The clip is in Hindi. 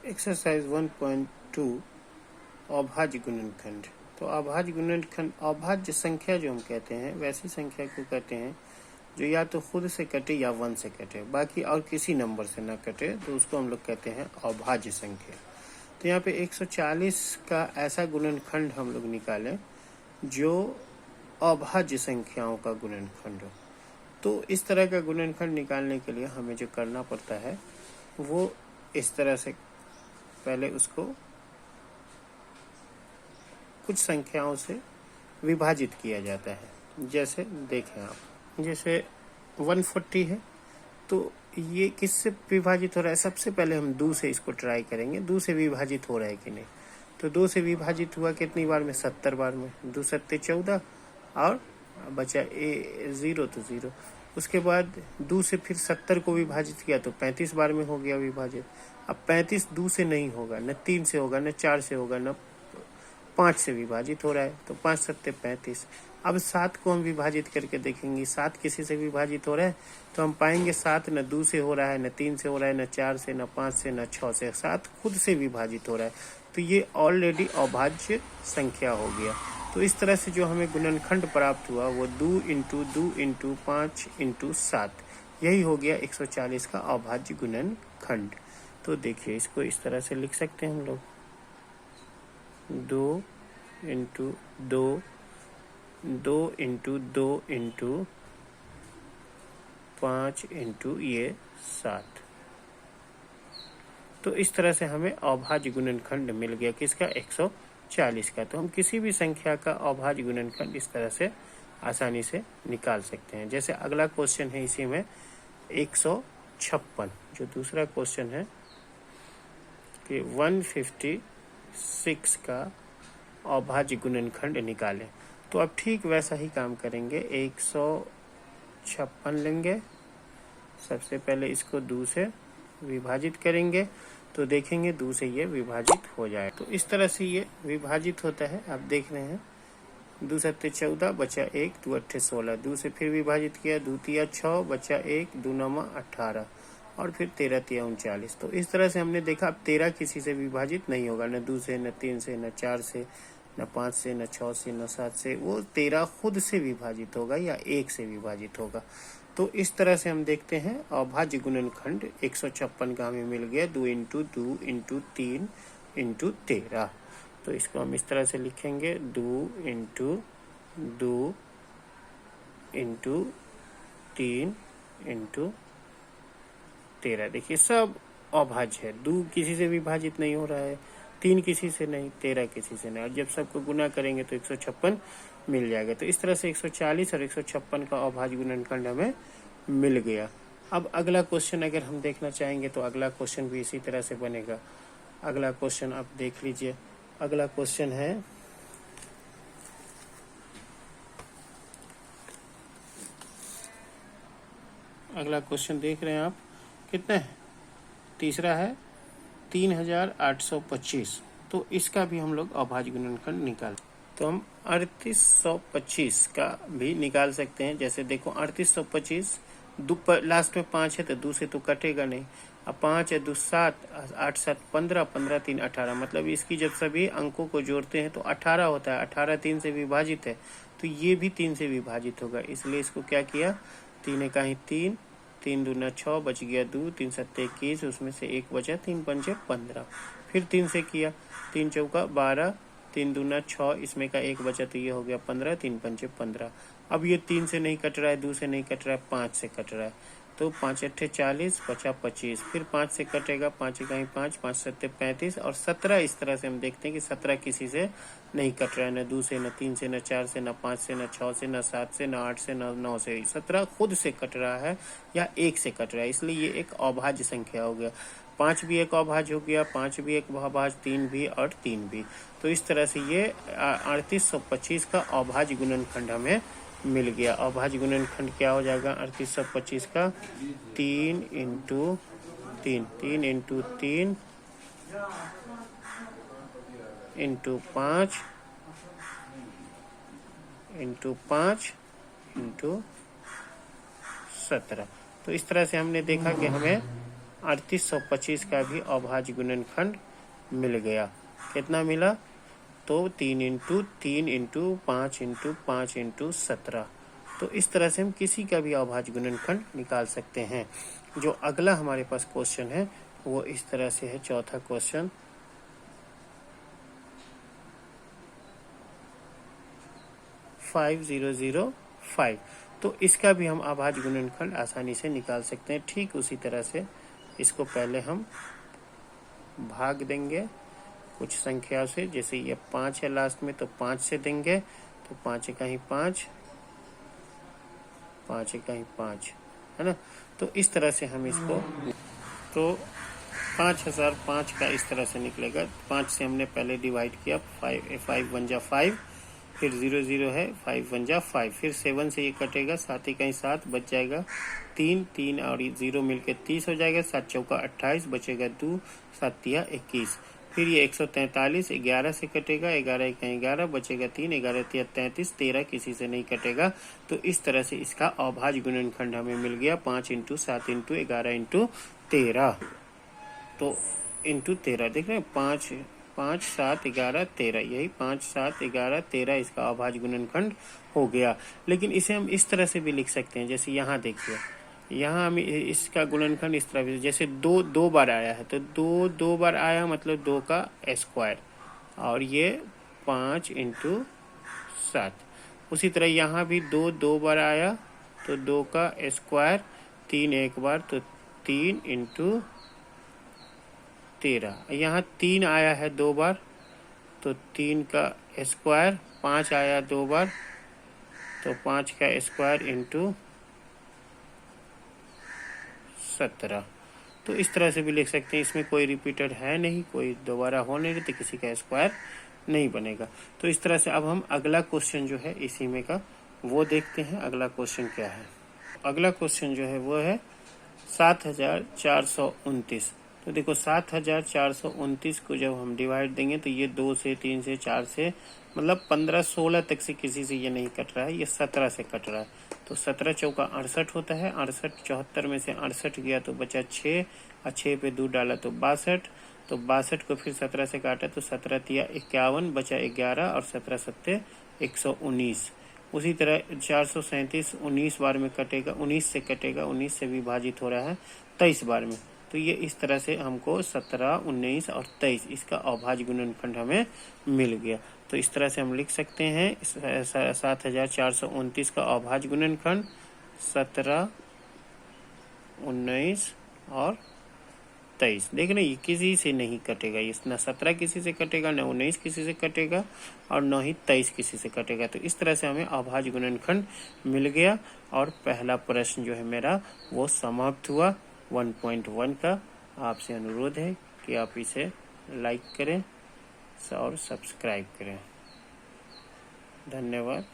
एक्सरसाइज 1.2 अभाज्य गुणनखंड। तो अभाज्य गुणनखंड, अभाज्य संख्या जो हम कहते हैं वैसी संख्या को कहते हैं जो या तो खुद से कटे या 1 से कटे, बाकी और किसी नंबर से ना कटे, तो उसको हम लोग कहते हैं अभाज्य संख्या। तो यहाँ पे 140 का ऐसा गुणनखंड हम लोग निकालें जो अभाज्य संख्याओं का गुणनखंड हो। तो इस तरह का गुणनखंड निकालने के लिए हमें जो करना पड़ता है वो इस तरह से, पहले उसको कुछ संख्याओं से विभाजित किया जाता है। जैसे देखें आप, जैसे 140 है तो ये किससे विभाजित हो रहा है? सबसे पहले हम 2 से इसको ट्राई करेंगे, 2 से विभाजित हो रहा है कि नहीं। तो 2 से विभाजित हुआ कितनी बार में? 70 बार में। 2 सत्ते 14 और बचा 0 तो 0। उसके बाद 2 से फिर 70 को विभाजित किया तो 35 बार में हो गया विभाजित। अब 35 2 से नहीं होगा, न 3 से होगा, न 4 से होगा, न 5 से विभाजित हो रहा है, तो 5 सत्ते 35। अब 7 को हम विभाजित करके देखेंगे, 7 किसी से विभाजित हो रहा है तो हम पाएंगे 7 न 2 से हो रहा है, न 3 से हो रहा है, न 4 से, न 5 से, न 6 से। 7 खुद से विभाजित हो रहा है, तो ये ऑलरेडी अभाज्य संख्या हो गया। तो इस तरह से जो हमें गुणनखंड प्राप्त हुआ वो 2 इंटू 2 इंटू 5 इंटू 7, यही हो गया 140 का अभाज्य गुणनखंड। तो देखिए इसको इस तरह से लिख सकते हैं हम लोग, 2 इंटू 2, 2 इंटू 2 इंटू 5 इंटू ये 7। तो इस तरह से हमें अभाज्य गुणनखंड मिल गया किसका? 140 का। तो हम किसी भी संख्या का अभाज्य गुणनखंड इस तरह से आसानी से निकाल सकते हैं। जैसे अगला क्वेश्चन है इसी में 156, जो दूसरा क्वेश्चन है कि 156 का अभाज्य गुणनखंड निकालें। तो अब ठीक वैसा ही काम करेंगे, 156 लेंगे, सबसे पहले इसको 2 से विभाजित करेंगे तो देखेंगे 2 से ये विभाजित हो जाए। तो इस तरह से ये विभाजित होता है, आप देख रहे हैं। 2 सत्ते 14 बचा 1, 2 अट्ठे 16, 2 से फिर विभाजित किया, 2 तिया 6 बचा 1, 2 नौमा 18 और फिर 13 तिया 39। तो इस तरह से हमने देखा अब 13 किसी से विभाजित नहीं होगा, न 2 से, न 3 से, न 4 से, न 5 से, न 6 से, न 7 से। वो 13 खुद से विभाजित होगा या 1 से विभाजित होगा। तो इस तरह से हम देखते हैं अभाज्य गुणनखंड 156 का हमें मिल गया, 2 इंटू 2 इंटू 3 इंटू 13। तो इसको हम इस तरह से लिखेंगे, 2 इंटू 2 इंटू 3 इंटू 13। देखिए सब अभाज्य है, 2 किसी से विभाजित नहीं हो रहा है, 3 किसी से नहीं, 13 किसी से नहीं, और जब सबको गुना करेंगे तो 156 मिल जाएगा। तो इस तरह से 140 और 156 का अभाज्य गुणनखंड हमें मिल गया। अब अगला क्वेश्चन अगर हम देखना चाहेंगे तो अगला क्वेश्चन भी इसी तरह से बनेगा। अगला क्वेश्चन आप देख लीजिए, अगला क्वेश्चन है अगला क्वेश्चन देख रहे हैं आप, कितना है? तीसरा है 3825। तो इसका भी हम लोग अभाज्य गुणनखंड निकाल, तो हम 3825 का भी निकाल सकते हैं। जैसे देखो 3825, लास्ट में 5 है तो 2 से तो कटेगा नहीं। अब 5 है 2 7, 8 7 15, 15 3 18, मतलब इसकी जब सभी अंकों को जोड़ते हैं तो 18 होता है। 18 3 से विभाजित है तो ये भी 3 से विभाजित होगा, इसलिए इसको क्या किया, 3 का ही 3, 3 दूना 6 बच गया 2, 3 सत्ते 21, उसमें से 1 बचा, 3 पंचे 15। फिर 3 से किया, 3 चौका 12, 3 दूना 6, इसमें का 1 बचा तो ये हो गया 15, 3 पंचे 15। अब ये 3 से नहीं कट रहा है, 2 से नहीं कट रहा है, 5 से कट रहा है, तो 5 अट्ठे 40 बचा 25। फिर 5 से कटेगा, 5 कहीं 5, 5 सत्ते 35 और 17। इस तरह से हम देखते हैं कि 17 किसी से नहीं कट रहा है, न 2 से, न 3 से, न 4 से, न 5 से, न 6 से, न 7 से, न 8 से, न 9 से। 17 खुद से कट रहा है या 1 से कट रहा है, इसलिए ये एक अभाज्य संख्या हो गया। 5 भी एक अभाज्य हो गया, 5 भी एक अभाज्य, 3 भी और 3 भी। तो इस तरह से ये 3825 का अभाज्य गुणनखंड हमें मिल गया। अभाज्य गुणनखंड क्या हो जाएगा 3825 का? 3 into 3, 3 into 3 into 5 into 5 into 17। तो इस तरह से हमने देखा कि हमें 3825 का भी अभाज्य गुणनखंड मिल गया। कितना मिला? तो 3 इंटू 3 इंटू 5 इंटू 5 इंटू 17। तो इस तरह से हम किसी का भी अभाज्य गुणनखंड निकाल सकते हैं। जो अगला हमारे पास क्वेश्चन है वो इस तरह से है, चौथा क्वेश्चन। $5,005। तो इसका भी हम अभाज्य गुणनखंड आसानी से निकाल सकते हैं। ठीक उसी तरह से इसको पहले हम भाग देंगे कुछ संख्या से, जैसे ये 5 है लास्ट में तो 5 से देंगे, तो 5 कहीं 5, 5 कहीं 5, है ना। तो इस तरह से हम इसको, तो 5005 का इस तरह से निकलेगा। 5 से हमने पहले डिवाइड किया, 5 1 जा 5, फिर 0 0 है, 5 1 जा 5, फिर 7 से ये कटेगा, 7 कहीं 7 बच जाएगा, 3 3 और 0 मिलके 30 हो जाएगा, 7 चौका 28 बचेगा 2, 7 तिया 21, फिर ये 143, 11 से कटेगा, 11 कहीं 11 बचेगा 3, 11 तिया 33, 13 किसी से नहीं कटेगा। तो इस तरह से इसका अभाज्य गुणनखंड हमें मिल गया 5 इंटू 7 इंटू 11 इंटू 13। तो इंटू 13 देख रहे हैं, 5 5 7 11 13, यही 5 7 11 13 इसका अभाज्य गुणनखंड हो गया। लेकिन इसे हम इस तरह से भी लिख सकते हैं, जैसे यहाँ देखिए, यहाँ हम इसका गुणनखंड इस तरह भी, जैसे 2 2 बार आया है तो 2 2 बार आया मतलब 2 का स्क्वायर, और ये 5 इंटू 7। उसी तरह यहाँ भी 2 2 बार आया तो 2 का स्क्वायर, 3 एक बार तो 3 इंटू 13। यहाँ 3 आया है 2 बार तो 3 का स्क्वायर, 5 आया 2 बार तो 5 का स्क्वायर इंटू 17। तो इस तरह से भी लिख सकते हैं। इसमें कोई रिपीटेड है नहीं, कोई दोबारा हो नहीं रही, तो किसी का स्क्वायर नहीं बनेगा। तो इस तरह से अब हम अगला क्वेश्चन जो है इसी में का वो देखते हैं। अगला क्वेश्चन क्या है? अगला क्वेश्चन जो है वो है 7429। तो देखो 7429 को जब हम डिवाइड देंगे तो ये 2 से 3 से 4 से मतलब 15 16 तक से किसी से ये नहीं कट रहा है, ये 17 से कट रहा है। तो 17 चौका 68 होता है, 68 74 में से 68 गया तो बचा 6, और 6 पे 2 डाला तो 62, तो 62 को फिर 17 से काटा तो 17 तिया 51 बचा 11, और 17 सत्ते 119। उसी तरह 437 19 बार में कटेगा, 19 से कटेगा, 19 से विभाजित हो रहा है 23 बार में। तो ये इस तरह से हमको 17 19 और 23 इसका अभाज्य गुणनखंड हमें मिल गया। तो इस तरह से हम लिख सकते हैं 7429 का अभाज्य गुणनखंड 17 19 और 23। देख रहे ये किसी से नहीं कटेगा, ये न 17 किसी से कटेगा, न 19 किसी से कटेगा, और न ही 23 किसी से कटेगा। तो इस तरह से हमें अभाज्य गुणनखंड मिल गया, और पहला प्रश्न जो है मेरा वो समाप्त हुआ 1.1 का। आपसे अनुरोध है कि आप इसे लाइक करें और सब्सक्राइब करें। धन्यवाद।